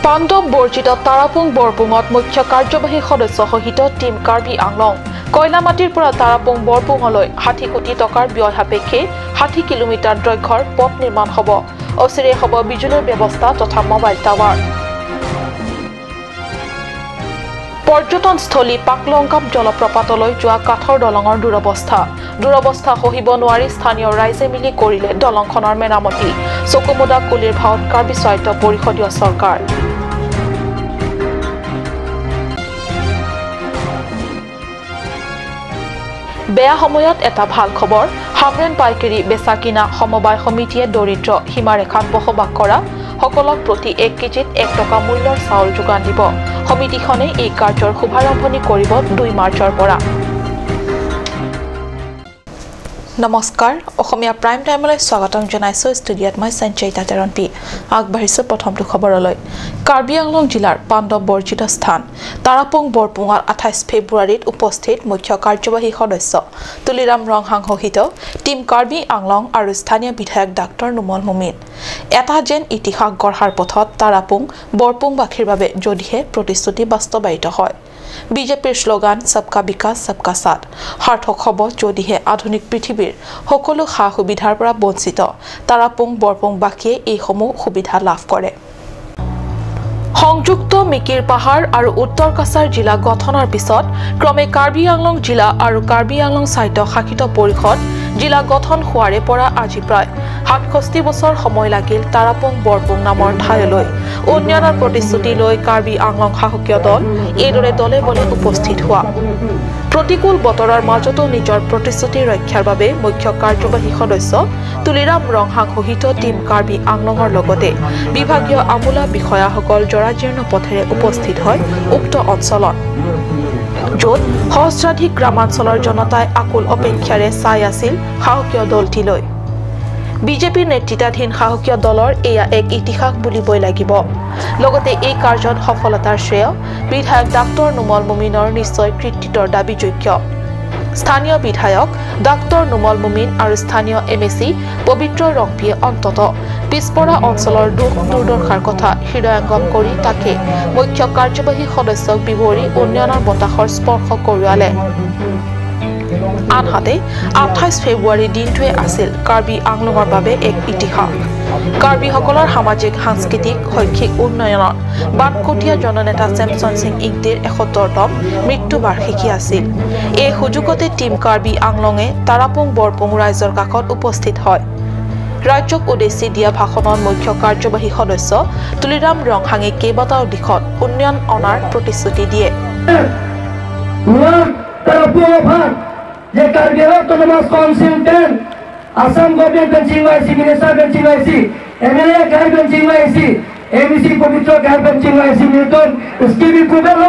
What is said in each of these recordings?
পাণ্ডৱ বৰ্জিত তাৰাপুং বৰপুঙত মুখ্য কাৰ্যবাহী সদস্য সহিত টিম কাৰ্বি আংলং কয়লামাটিৰ পৰা তাৰাপুং বৰপুঙলৈ 60 কোটি টকাৰ ব্যয় সাপেক্ষে 60 কিলোমিটাৰ দৈৰ্ঘ্যৰ পথ নিৰ্মাণ হ'ব। অচিৰে হ'ব বিজুলীৰ ব্যৱস্থা তথা মোবাইল টাৱাৰ। পৰ্যটনস্থলী পাকলংকাপ জলপ্ৰপাতলৈ যোৱা কাঠৰ দলঙৰ দুৰৱস্থা সহিব নোৱাৰি স্থানীয় ৰাইজে মিলি কৰিলে দলংখনৰ মেৰামতি। চকুমুদা কুলিৰ ভাওত কাৰ্বি স্বায়ত্ত পৰিষদীয় চৰকাৰ। বেয়া সময়ত এটা ভাল খবৰ। হামৰেন পাইকেৰী বেচা কিনা সমবায় সমিতিয়ে দৰিদ্ৰ সীমাৰেখাত বসবাস কৰা সকলক প্ৰতি 1 কেজিত 1 টকা মূল্যৰ চাউল যোগান দিব। সমিতিখনে এই কাৰ্যৰ শুভাৰম্ভণি কৰিব 2 মাৰ্চৰ পৰা। নমস্কাৰ, অসমীয়া প্ৰাইম টাইমলৈ স্বাগতম জনাইছো। ষ্টুডিঅ'ত মই সঞ্চয়িতা তেৰণপি। আগবাঢ়িছো প্ৰথমটো খবৰলৈ। কাৰ্বি আংলং জিলাৰ পাণ্ডৱ বৰ্জিত স্থান তাৰাপুং বৰপুঙত 28 ফেব্ৰুৱাৰীত উপস্থিত মুখ্য কাৰ্যবাহী সদস্য তুলিৰাম ৰংহাং সহিত টিম কাৰ্বি আংলং আৰু স্থানীয় বিধায়ক ডাক্তৰ নুমল মুমিন। এটা যেন ইতিহাস গঢ়াৰ পথত তাৰাপুং বৰপুংবাসীৰ বাবে যদিহে প্ৰতিশ্ৰুতি বাস্তৱায়িত হয়। বিজেপিৰ শ্লোগান সবকা বিকাশ সবকা সাথ সাৰ্থক হ'ব যদিহে আধুনিক পৃথিৱীৰ সকলো সা সুবিধাৰ পৰা বঞ্চিত তাৰাপুং বৰপুংবাসীয়ে এইসমূহ সুবিধা লাভ কৰে। সংযুক্ত মিকিৰ পাহাৰ আৰু উত্তৰ কাছাৰ জিলা গঠনৰ পিছত ক্ৰমে কাৰ্বি আংলং জিলা আৰু কাৰ্বি আংলং স্বায়ত্তশাসিত পৰিষদ জিলা গঠন হোৱাৰে পৰা আজি প্ৰায় 67 বছৰ সময় লাগিল তাৰাপুং বৰপুং নামৰ ঠাইলৈ উন্নয়নৰ প্ৰতিশ্ৰুতি লৈ কাৰ্বি আংলং শাসকীয় দল এইদৰে দলে বলে উপস্থিত হোৱা। প্ৰতিকূল বতৰৰ মাজতো নিজৰ প্ৰতিশ্ৰুতি ৰক্ষাৰ বাবে মুখ্য কাৰ্যবাহী সদস্য তুলিৰাম ৰংহাং সহিত টিম কাৰ্বি আংলঙৰ লগতে বিভাগীয় আমোলা বিষয়াসকল জৰাজীৰ্ণ পথেৰে উপস্থিত হয় উক্ত অঞ্চলত, য'ত সহস্ৰাধিক গ্ৰামাঞ্চলৰ জনতাই আকুল অপেক্ষাৰে চাই আছিল শাসকীয় দলটিলৈ। বিজেপিৰ নেতৃত্বাধীন শাসকীয় দলৰ এয়া এক ইতিহাস বুলিবই লাগিব। লগতে এই কাৰ্যত সফলতাৰ শ্ৰেয় বিধায়ক ডাক্তৰ নুমল মুমিনৰ নিশ্চয় কৃতিত্বৰ দাবীযোগ্য। স্থানীয় বিধায়ক ডাক্তৰ নুমল মুমিন আৰু স্থানীয় এমএচি পবিত্ৰ ৰংপিয়ে অন্তত পিছপৰা অঞ্চলৰ দুখ দুৰ্দশাৰ কথা হৃদয়ংগম কৰি তাকে মুখ্য কাৰ্যবাহী সদস্যক বিৱৰি উন্নয়নৰ বতাহৰ স্পৰ্শ কৰোৱালে। আনহাতে 28 ফেব্ৰুৱাৰী দিনটোৱে আছিল কাৰ্বি আংলঙৰ বাবে এক ইতিহাস। কাৰ্বিসকলৰ সামাজিক সাংস্কৃতিক শৈক্ষিক উন্নয়নত বাটকটীয়া জননেতা চেমচন সিং ইংদেৰ 71তম মৃত্যুবাৰ্ষিকী আছিল। এই সুযোগতে টিম কাৰ্বি আংলঙে তাৰাপুং বৰপুং ৰাইজৰ কাষত উপস্থিত হয়। ৰাজ্যক উদ্দেশ্যি দিয়া ভাষণত মুখ্য কাৰ্যবাহী সদস্য তুলিৰাম ৰংহাঙে কেইবাটাও দিশত উন্নয়ন অনাৰ প্ৰতিশ্ৰুতি দিয়ে। যে Karbi autonomous council 10 Assam government বেঞ্চিং ওয়াইসি মিনিস্টার বেঞ্চিং ওয়াইসি এমএলএ গাইড বেঞ্চিং ওয়াইসি এমসি পবিত্র গাইড বেঞ্চিং ওয়াইসি নিউটন স্কিম ইম্প্রুভমেন্ট ল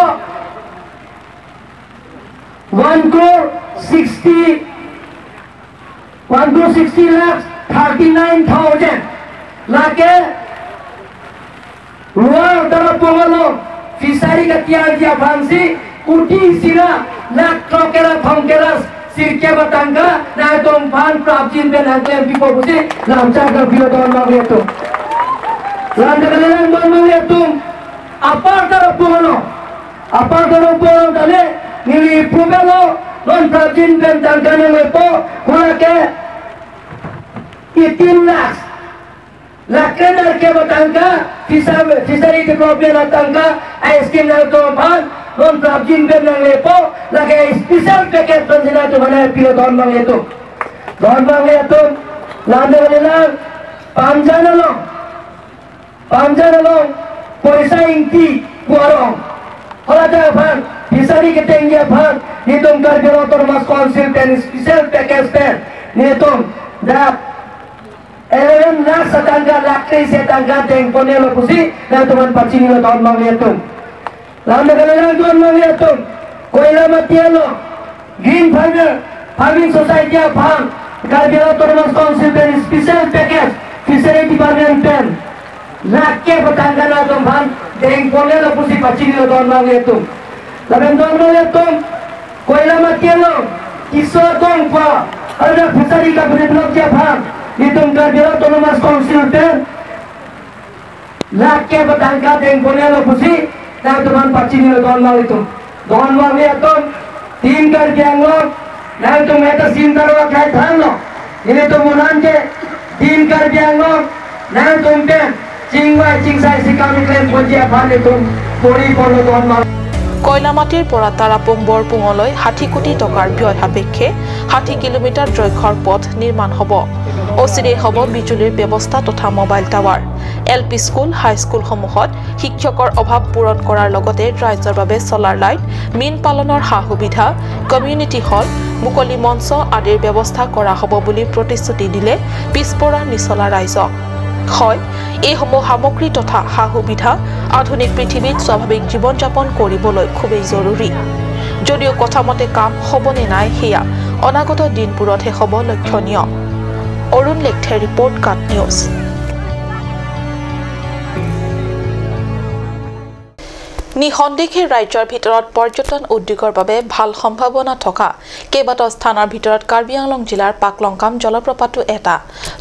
1,60,39,000 लाके रुआ तरफ पोगलो फिसारी का त्याग दिया फांसी कुटी सिरा लाख ट्रकेरा थंकेरा सिरके बतंगा ना तुम फान प्राप्तिन पे नागले पिपो बुझे लामचा का बियोदन मांगे तुम लांडगलेन मांगे तुम अपार तरफ पोगलो तले निली पुगलो non प्राप्तिन पे तंगने में पो हुआ के 3 लाख लाकेंडर के बतंगा फिशरी के प्रॉब्लम तंगा आइसक्रीम ना तो फान non प्राप्तिन पे नंगे पो लगे स्पेशल पैकेज पंजना तो बनाए पिलो धन मांगे तो लांदे वाले पांजाना लो पैसा इंती कुआरो होला जा फान फिशरी के टेंगे फान ये तुम कर बिरो तो मस काउंसिल टेन स्पेशल पैकेज पे ये तुम दा 11 लाख सतंगा लाख से तंगा टेंग कोने लो पुसी ना तुमन पचिनी लो धन मांगे तुम लांदे वाले धन मांगे तुम कोयला मतिया लो green farming society of farm गार्बिया ऑटोनमस काउंसिल पे स्पेशल पैकेज फिशरी डिपार्टमेंट पेन लाख के बतांगा ना तुम फार्म टेंग कोने लो पुसी पचिनी लो धन मांगे तुम लबन धन मांगे तुम कोयला मतिया लो किशोर तुम पा और फिशरी का डेवलप किया फार्म ये तुम गार्बिया ऑटोनमस काउंसिल पे Laki bertangkat yang punya lo pusi, nah teman pacing lo don mal itu, tim kerja lo, nah itu meta sintar lo kayak thang lo, ini tuh munanje, tim kerja lo, nah itu mungkin, cing saya si kami klaim puji apa itu, puri polo don mal. কয়লামাটিৰ পৰা তাৰাপুং বৰপুঙলৈ 60 কোটি টকাৰ ব্যয় সাপেক্ষে 60 kilometre দৈৰ্ঘ্যৰ পথ নিৰ্মাণ হ'ব। অচিৰেই হ'ব বিজুলীৰ ব্যৱস্থা তথা মোবাইল টাৱাৰ। LP স্কুল, হাইস্কুলসমূহত শিক্ষকৰ অভাৱ পূৰণ কৰাৰ লগতে ৰাইজৰ বাবে ছলাৰ লাইট, মীন পালনৰ সা-সুবিধা, কমিউনিটি হল, মুকলি মঞ্চ আদিৰ ব্যৱস্থা কৰা হ'ব বুলি প্ৰতিশ্ৰুতি দিলে পিছপৰা নিচলা ৰাইজক। হয়, এইসমূহ সামগ্ৰী তথা সা-সুবিধা আধুনিক পৃথিৱীত স্বাভাৱিক জীৱন যাপন কৰিবলৈ খুবেই জৰুৰী। যদিও কথামতে কাম হ'বনে নাই সেয়া অনাগত দিনবোৰতহে হ'ব লক্ষণীয়। অৰুণ লেখে ৰিপৰ্ট কাট নিউজ। নিসন্দেহে ৰাজ্যৰ ভিতৰত পৰ্যটন উদ্যোগৰ বাবে ভাল সম্ভাৱনা থকা কেইবাটাও স্থানৰ ভিতৰত কাৰ্বি আংলং জিলাৰ পাকলংকাম জলপ্ৰপাতো এটা।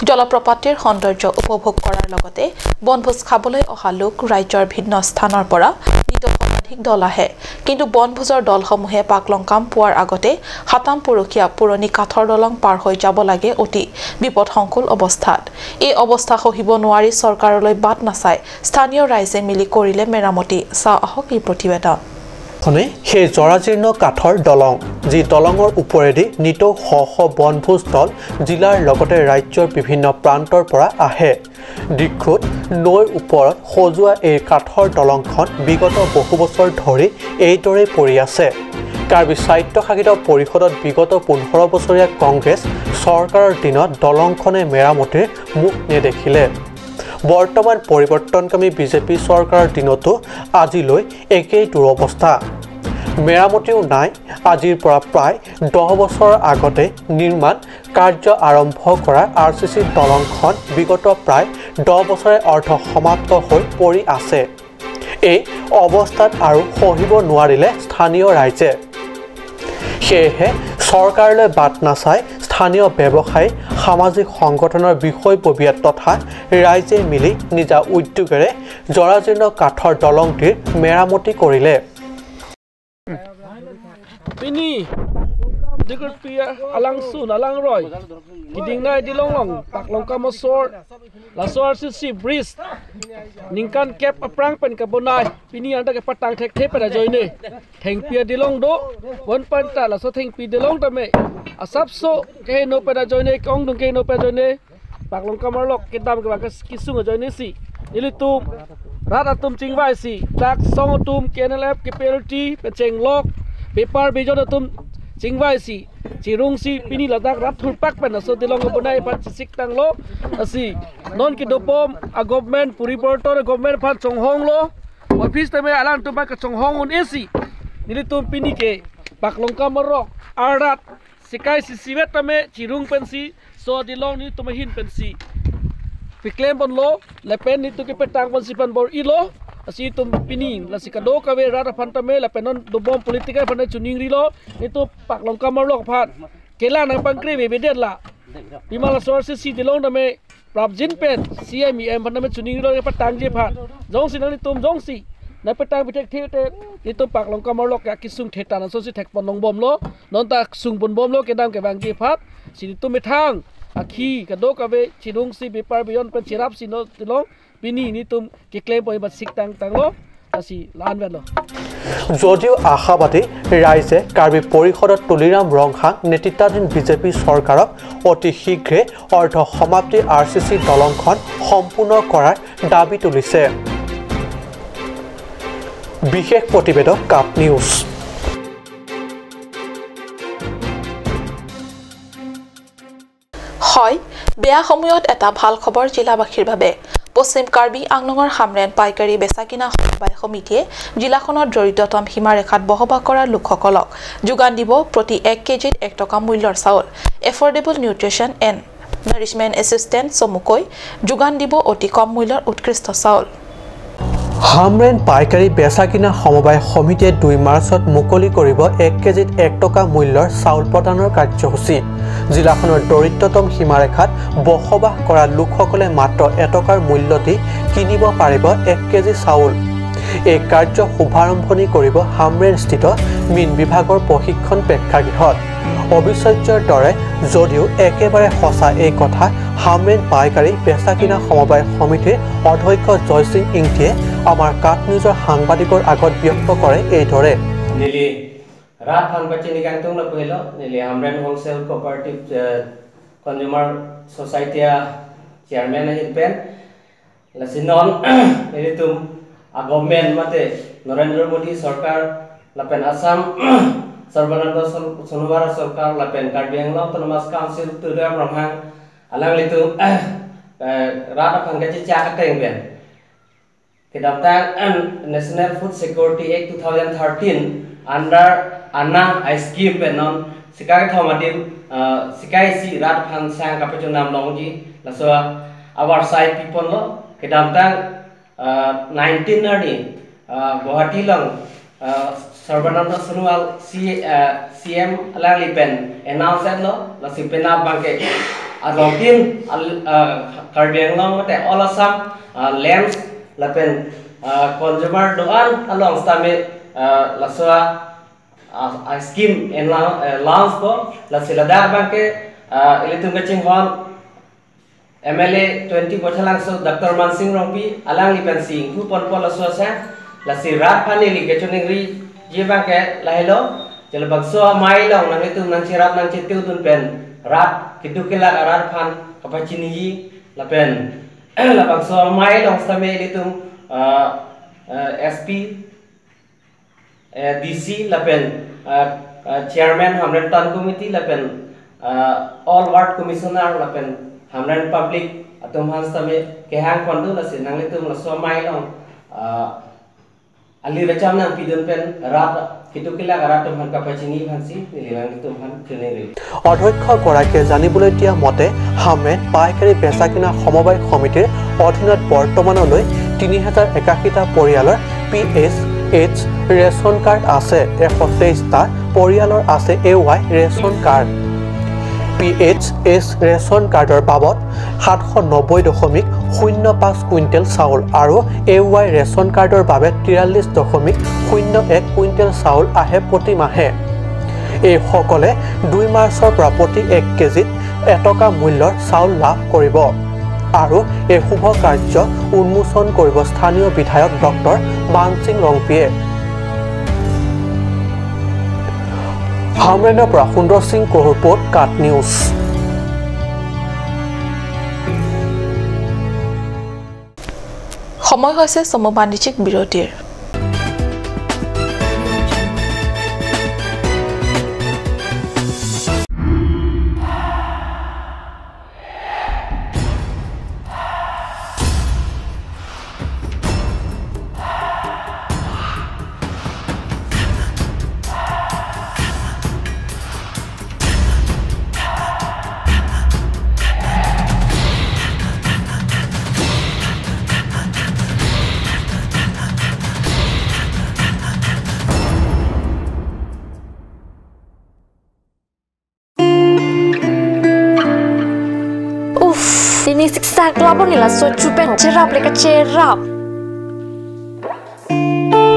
জলপ্ৰপাতৰ সৌন্দৰ্য উপভোগ কৰাৰ লগতে বনভোজ খাবলৈ অহা লোক ৰাজ্যৰ ভিন্ন স্থানৰ পৰা নিতৌ শতাধিক দল আহে। কিন্তু বনভোজৰ দলসমূহে পাকলংকাম পোৱাৰ আগতে হাতামপুৰখীয়া পুৰণি কাঠৰ দলং পাৰ হৈ যাব লাগে অতি বিপদসংকুল অৱস্থাত। এই অৱস্থা সহিব নোৱাৰি চৰকাৰলৈ বাট নাচাই স্থানীয় ৰাইজে মিলি কৰিলে মেৰামতি। এই প্ৰতিবেদন সেই জৰাজীৰ্ণ কাঠৰ দলং, যি দলঙৰ ওপৰেদি নিতৌ শ বনভোজ দল জিলাৰ লগতে ৰাজ্যৰ বিভিন্ন প্ৰান্তৰ পৰা আহে। দীক্ষুত নৈৰ ওপৰত সজোৱা এই কাঠৰ দলংখন বিগত বহু বছৰ ধৰি এইদৰে পৰি আছে। কাৰ্বি স্বায়ত্তশাসিত পৰিষদত বিগত 15 বছৰীয়া কংগ্ৰেছ চৰকাৰৰ দিনত দলংখনে মেৰামতিৰ মুখ নেদেখিলে। বৰ্তমান পৰিৱৰ্তনকামী বিজেপি চৰকাৰৰ দিনতো আজিলৈ একেই দুৰৱস্থা। মেৰামতিও নাই। আজিৰ পৰা প্ৰায় 10 বছৰ আগতে নিৰ্মাণ কাৰ্য আৰম্ভ কৰা RCC দলংখন বিগত প্ৰায় 10 বছৰে অৰ্ধ সমাপ্ত হৈ পৰি আছে। এই অৱস্থাত আৰু সহিব নোৱাৰিলে স্থানীয় ৰাইজে। সেয়েহে চৰকাৰলৈ বাট নাচাই স্থানীয় ব্যৱসায়ী, সামাজিক সংগঠনৰ বিষয়ববীয়া তথা ৰাইজে মিলি নিজা উদ্যোগেৰে জৰাজীৰ্ণ কাঠৰ দলংটিৰ মেৰামতি কৰিলে। Pini, dekat pia alang sun alang roy, kiding nai di longlong, pak longkam osor, lasor sisi bris, ningkan kep aprang pen kabonai, pini anda ke patang tek tek pada joine, teng pia di long do, wan panta lasor teng pi di long tame, asap so ke no pada joine, kong dung ke no pada joine, pak longkam arlok kedam ke bakas kisung joine si, ili tu rata tum cingwai si, tak song tum KNLF ke PLT penceng lok. Paper bejo tum cingwai si cirung si pini ladak rat thurpak pen so dilong bonai pat sik tang lo asi non ki dopom a government puri portor government pat chonghong lo office tame alang tu ka chonghong un esi nili tum pini ke paklongka marok arat sikai si siwet tame cirung pen si so dilong ni tum hin pen si piklem bon lo lepen ni tu ke petang bon si pan bor ilo asi tum pining la sikado kawe rata phantame la penon dobom politika phane chuning rilo itu pak longkam marlok phat kela nang pangkre be bedet la bimala source si dilong dame prabjin pen CMEM phane chuning rilo ke patang je phat jong si nang tum jong si na petang bitek thete itu pak longkam marlok ya kisung theta na so si thek ponong bom lo non ta sung bon bom lo ke dam ke bang je phat si tum methang akhi kado kawe chirung si bepar bion pen chirap si no dilong Pini ni tum ke claim poi bat sik tang lo asi lan velo যদিও আশাবাদী ৰাইজে কাৰ্বি পৰিষদত তুলিৰাম ৰংহাং নেতৃত্বাধীন BJP চৰকাৰক অতি শীঘ্ৰে অৰ্ধ সমাপ্তি RCC দলংখন সম্পূৰ্ণ কৰাৰ দাবী তুলিছে। বিশেষ প্ৰতিবেদক কাপ নিউজ। হয়, বেয়া সময়ত এটা ভাল খবৰ জিলাবাসীৰ বাবে। পশ্চিম কাৰ্বি আংলঙৰ হামৰেন পাইকাৰী বেচাকিনা সমবায় সমিতিয়ে জিলাখনৰ দৰিদ্ৰতম সীমাৰেখাত বসবাস কৰা লোকসকলক যোগান দিব প্ৰতি 1 কেজিত 1 টকা মূল্যৰ চাউল। এফৰ্ডেবল নিউট্ৰিশ্যন এণ্ড নাৰিছমেণ্ট এছিষ্টেণ্ট চমুকৈ যোগান দিব অতি কম মূল্যৰ উৎকৃষ্ট চাউল। হামৰেন পাইকাৰী বেচা কিনা সমবায় সমিতিয়ে 2 মাৰ্চত মুকলি কৰিব 1 কেজিত 1 টকা মূল্যৰ চাউল প্ৰদানৰ কাৰ্যসূচী। জিলাখনৰ দৰিদ্ৰতম সীমাৰেখাত বসবাস কৰা লোকসকলে মাত্ৰ 1 টকাৰ মূল্য দি কিনিব পাৰিব 1 কেজি চাউল। এই কাৰ্য শুভাৰম্ভণি কৰিব হামৰেনস্থিত মীন বিভাগৰ প্ৰশিক্ষণ প্ৰেক্ষাগৃহত। অবিশ্বাস্যৰ দৰে যদিও একেবাৰে সঁচা এই কথা হামৰেন পাইকাৰী বেচা কিনা সমবায় সমিতিৰ অধ্যক্ষ জয়সিং ইংটিয়ে আমাৰ কাট নিউজৰ সাংবাদিকৰ আগত ব্যক্ত কৰে এইদৰে। Nili rat han bachini kangtung la puelo nili Hamren Wholesale Cooperative Consumer Society chairman ahin pen la sinon nili tum a government mate Narendra Modi sarkar la pen Assam Sarbananda Sonowara sarkar la pen Karbi Anglong Autonomous Council Tudra Brahman alang litu rat han gachi cha kateng pen Kedaptan National Food Security Act 2013 under Anna scheme penon sikai thomadim sikai si rat phan sang kapachun nam longji laso our side people lo kedaptan 19 nani Guwahati long Sarbananda Sonowal CM alali pen announced lo la sipena bangke adongtin Karbi Anglong mate all Assam lands lapen consumer doan along stame laswa scheme en launch ko la siladar banke ilitung ngaching hon MLA 20 bothalang so Dr. Mansing Rongpi alang li pensing hu pon pon laswa sa la sirat panili kechoning ri je banke lahelo jel bagso mai long nang itung nang sirat nang chitiu tun pen rat kidukila rat phan kapachini la pen la bagso mai long stame ilitung SP DC lapen chairman Hamren Tan committee lapen all ward commissioner lapen Hamren public atum hans tame kehang kondu la sinang litum la somai long ali racham nang pidun pen rat kitukila garatum han kapachini hansi nilang litum han kene অধ্যক্ষ গৰাকীয়ে জানিবলৈ দিয়া মতে হামৰেন পাইকাৰী বেচা কিনা সমবায় সমিতিৰ অধীনত বৰ্তমানলৈ 3081টা পৰিয়ালৰ PSH ৰেচন কাৰ্ড আছে। 123টা পৰিয়ালৰ আছে AY ration card. PHS ration কাৰ্ডৰ বাবদ 790.05 কুইণ্টেল চাউল আৰু AY ৰেচন কাৰ্ডৰ বাবে 43.01 কুইণ্টেল চাউল আহে প্ৰতি মাহে। এই সকলে 2 মাৰ্চৰ পৰা প্ৰতি 1 কেজিত 1 টকা মূল্যৰ চাউল লাভ কৰিব আৰু এই শুভ কাৰ্য উন্মোচন কৰিব স্থানীয় বিধায়ক ডক্টৰ মানসিং ৰংপিয়ে। হামৰেনৰ পৰা সুন্দৰ সিং কোহৰপত কাট নিউজ। সময় হৈছে সমবাণিজ্যিক বিৰতিৰ। Ini siksa kelabon ni lah so cupen cerap leka cerap.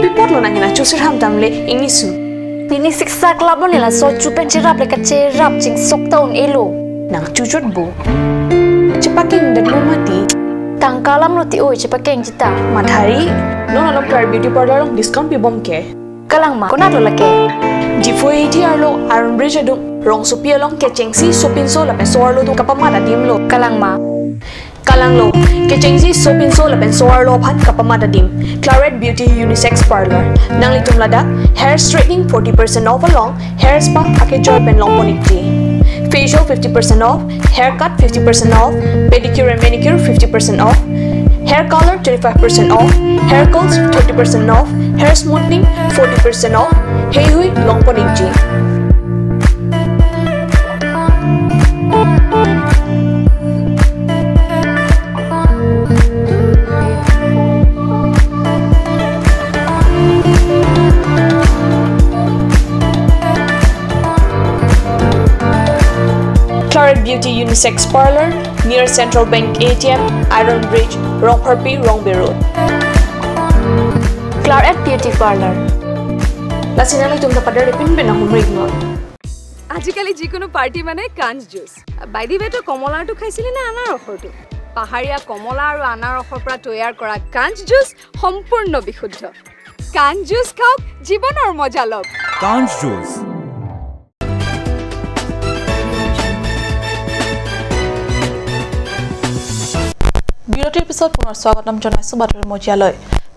Pipot lo nangina cusir ham tamle ini su. Ini siksa kelabon ni lah so cupen cerap leka cerap cing sok tahun elo. Nang cucut bu. Cepaking dan lo mati. Tangkalam lo ti oi cepaking cita. Madhari. No along tar beauty parlor long discount pi bom ke. Kalang ma konat lo lake. Jifo ATR lo Iron Bridge adung rong supia long kecengsi sopin so la pesor lo tu kapamada dim lo. Kalang ma. Kalang lo, kecengsi sopin so lapen soar lo phat kapamada dim. Claret Beauty Unisex Parlor. Nang litum lada, hair straightening 40% off along, hair spa ake joy pen long ponikti. Facial 50% off, haircut 50% off, pedicure and manicure 50% off, hair color 25% off, hair curls 30% off, hair smoothing 40% off. Hey hui long ponikti. Beauty Unisex Parlor near Central Bank ATM, Iron Bridge, Rongharpi, Rongbe Road. Claret Beauty Parlor. Lasinali tumda pada repin bena humrignor. আজিকালি যিকোনো party মানে কাঞ্জ juice বাইদি বেটো কমলাটো খাইছিলি না আনাৰ ৰসটো পাহাৰীয়া কমলা আৰু আনাৰ ৰসৰ পৰা তৈয়াৰ কৰা কাঞ্জ জুচ সম্পূৰ্ণ বিশুদ্ধ কাঞ্জ জুচ খাওক জীৱনৰ মজা লওক কাঞ্জ জুচ বিৰতিৰ পিছত পুনৰ স্বাগতম জনাইছো বাতৰি মজিয়ালৈ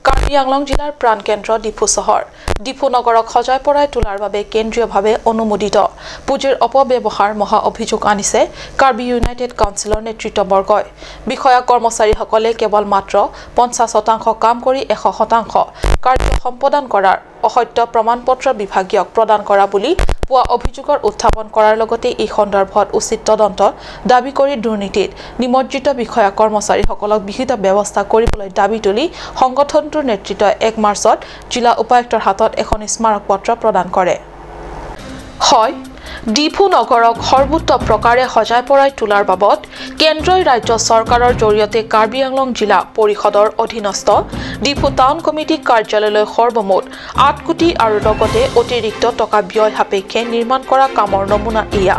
কাৰ্বি আংলং জিলাৰ প্ৰাণকেন্দ্ৰ ডিফু চহৰ ডিফু নগৰক সজাই পৰাই তোলাৰ বাবে কেন্দ্ৰীয়ভাৱে অনুমোদিত পুঁজিৰ অপব্যৱহাৰ মহা অভিযোগ আনিছে কাৰ্বি ইউনাইটেড কাউন্সিলৰ নেতৃত্ববৰ্গই বিষয়া কৰ্মচাৰীসকলে কেৱল মাত্ৰ 50% কাম কৰি 100% কাৰ্য সম্পাদন কৰাৰ অসত্য প্ৰমাণপত্ৰ বিভাগীয়ক প্ৰদান কৰা বুলি পুৱা অভিযোগৰ উত্থাপন কৰাৰ লগতে এই সন্দৰ্ভত উচিত তদন্ত দাবী কৰি দুৰ্নীতিত নিমজ্জিত বিষয়া কৰ্মচাৰীসকলক বিহিত ব্যৱস্থা কৰিবলৈ দাবী তুলি সংগঠনটোৰ নেতৃত্বই 1 মাৰ্চত জিলা উপায়ুক্তৰ হাতত এখন স্মাৰক পত্ৰ প্ৰদান কৰে হয় ডিফু নগৰক সৰ্বোচ্চ প্ৰকাৰে সজাই পৰাই তোলাৰ বাবদ কেন্দ্ৰই ৰাজ্য চৰকাৰৰ জৰিয়তে কাৰ্বি আংলং জিলা পৰিষদৰ অধীনস্থ ডিফু টাউন কমিটি কাৰ্যালয়লৈ সৰ্বমুঠ 8 কোটি আৰু লগতে অতিৰিক্ত টকা ব্যয় সাপেক্ষে নিৰ্মাণ কৰা কামৰ নমুনা এয়া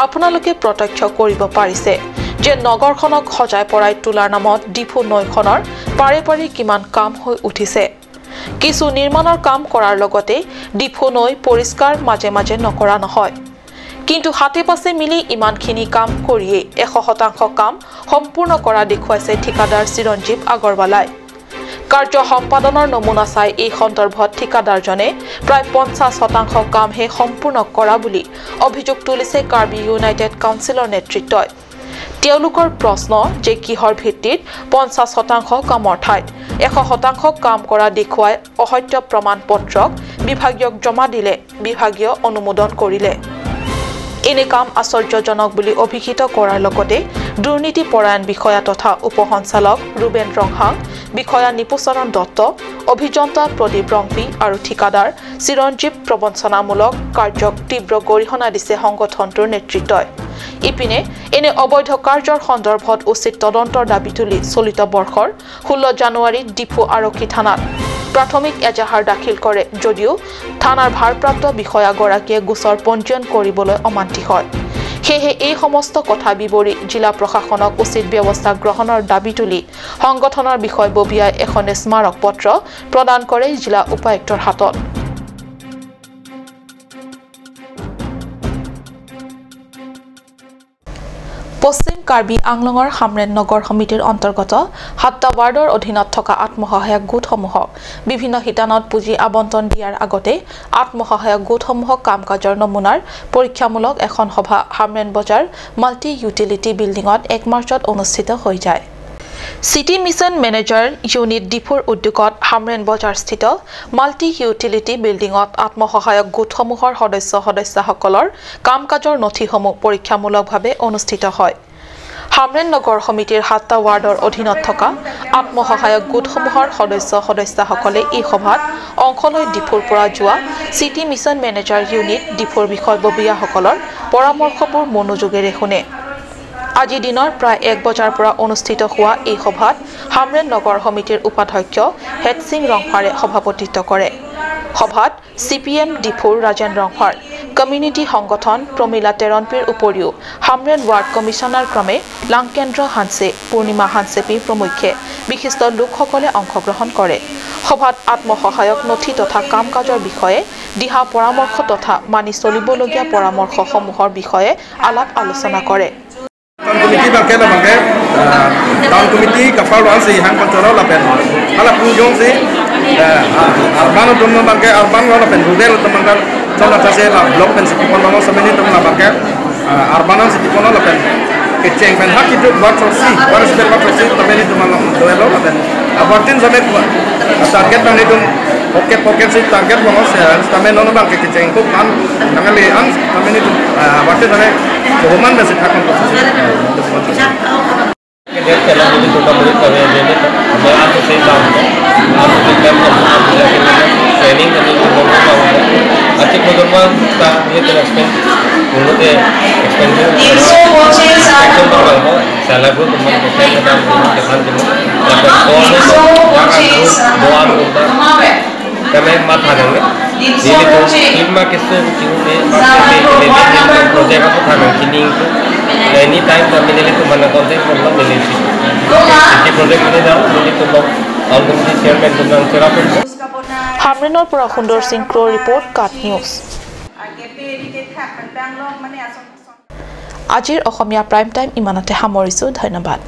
আপোনালোকে প্ৰত্যক্ষ কৰিব পাৰিছে যে নগৰখনক সজাই পৰাই তোলাৰ নামত ডিফু নৈখনৰ পাৰে পাৰে কিমান কাম হৈ উঠিছে কিছু নিৰ্মাণৰ কাম কৰাৰ লগতে ডিফু নৈ পৰিষ্কাৰ মাজে মাজে নকৰা নহয় কিন্তু হাতে পাছে মিলি ইমানখিনি কাম কৰিয়ে 100% কাম সম্পূৰ্ণ কৰা দেখুৱাইছে ঠিকাদাৰ চিৰঞ্জীৱ আগৰৱালাই কাৰ্য সম্পাদনৰ নমুনা চাই এই সন্দৰ্ভত ঠিকাদাৰজনে প্ৰায় 50% কামহে সম্পূৰ্ণ কৰা বুলি অভিযোগ তুলিছে কাৰ্বি ইউনাইটেড কাউন্সিলৰ নেতৃত্বই তেওঁলোকৰ প্ৰশ্ন যে কিহৰ ভিত্তিত 50% কামৰ ঠাইত 100% কাম কৰা দেখুৱাই অসত্য প্ৰমাণপত্ৰক বিভাগীয়ক জমা দিলে বিভাগীয় অনুমোদন কৰিলে এনে কাম আশ্চৰ্যজনক বুলি অভিহিত কৰাৰ লগতে দুৰ্নীতি পৰায়ণ বিষয়া তথা উপসঞ্চালক ৰুবেন ৰংহাং বিষয়া নিপুচৰণ দত্ত অভিযন্তা প্ৰদীপ ৰংপি আৰু ঠিকাদাৰ চিৰঞ্জীৱ প্ৰবঞ্চনামূলক কাৰ্যক তীব্ৰ গৰিহণা দিছে সংগঠনটোৰ নেতৃত্বই ইপিনে এনে অবৈধ কাৰ্যৰ সন্দৰ্ভত উচিত তদন্তৰ দাবী তুলি চলিত বৰ্ষৰ 16 জানুৱাৰীত ডিফু আৰক্ষী থানাত প্ৰাথমিক এজাহাৰ দাখিল কৰে যদিও থানাৰ ভাৰপ্ৰাপ্ত বিষয়াগৰাকীয়ে গোচৰ পঞ্জীয়ন কৰিবলৈ অমান্তি হয় সেয়ে এই সমস্ত কথা বিৱৰি জিলা প্ৰশাসনক উচিত ব্যৱস্থা গ্ৰহণৰ দাবী তুলি সংগঠনৰ বিষয়ববীয়াই এখন স্মাৰক পত্ৰ প্ৰদান কৰে জিলা উপায়ুক্তৰ হাতত পশ্চিম কাৰ্বি আংলঙৰ হামৰেন নগৰ সমিতিৰ অন্তৰ্গত 7টা ৱাৰ্ডৰ অধীনত থকা আত্মসহায়ক গোটসমূহক বিভিন্ন শিতানত পুঁজি আবণ্টন দিয়াৰ আগতে আত্মসহায়ক গোটসমূহক কাম-কাজৰ নমুনাৰ পৰীক্ষামূলক এখন সভা হামৰেন বজাৰ মাল্টি ইউটিলিটি বিল্ডিঙত 1 মাৰ্চত অনুষ্ঠিত হৈ যায় সিটি মিছন মেনেজাৰ ইউনিট ডিফুৰ উদ্যোগত হামৰেন বজাৰ স্থিত মাল্টি ইউটিলিটি বিল্ডিঙত আত্মসহায়ক গোটসমূহৰ সদস্যসকলৰ কাম-কাজৰ নথিসমূহ পৰীক্ষামূলকভাৱে অনুষ্ঠিত হয় হামৰেন নগৰ সমিতিৰ 7টা ৱাৰ্ডৰ অধীনত থকা আত্মসহায়ক গোটসমূহৰ সদস্যসকলে এই সভাত অংশ লৈ ডিফুৰ পৰা যোৱা সিটি মিছন মেনেজাৰ ইউনিট ডিফুৰ বিষয়ববীয়াসকলৰ পৰামৰ্শবোৰ মনোযোগেৰে শুনে আজি দিনৰ প্ৰায় 1 বজাৰ পৰা অনুষ্ঠিত হোৱা এই সভাত হামৰেন নগৰ সমিতিৰ উপাধ্যক্ষ হেডসিং ৰংফাৰে সভাপতিত্ব কৰে সভাত সিপিএম ডিফুৰ ৰাজেন ৰংফাৰ কমিউনিটি সংগঠন প্ৰমিলা তেৰণপিৰ উপৰিও হামৰেন ৱাৰ্ড কমিছনাৰ ক্ৰমে লাংকেন্দ্ৰ হানছে পূৰ্ণিমা হানছেপি প্ৰমুখ্যে বিশিষ্ট লোকসকলে অংশগ্ৰহণ কৰে সভাত আত্মসহায়ক নথি তথা কাম-কাজৰ বিষয়ে দিহা পৰামৰ্শ তথা মানি চলিবলগীয়া পৰামৰ্শসমূহৰ বিষয়ে আলাপ আলোচনা কৰে Committee bangke la bangke town committee kapal wan si hang kontrol la pen ala punjong si arban don bangke arban la pen rural temangal chona tase la block pen si pon no sameni tum la bangke arban si pon la pen keceng pen hak itu buat prosi war spell buat prosi tameni tum la la pen abortin zamet target pen itu pocket si target bangos tamen no bangke keceng tu kan nangali an tameni tum abortin zamet Human masih akan proses. Kita telah menentukan murid kami ini, kami aku sih tahu, aku juga melakukan training dan juga tahu. Acik betul tak ini terexpand, dulu deh expansion. salagu teman kita dalam depan jemu dapat bonus doa kami mata dengan jadi tu lima kesum cingune masih projek apa tangan kini itu anytime kami nilai tu mana konten pun nilai sih jadi projek ini dah nilai tu tahun kemudian chairman tu nang terapi Hamrinor Pura Khundor Singh Pro Report Cut News আজিৰ অসমীয়া prime time ইমানতে সামৰিছোঁ ধন্যবাদ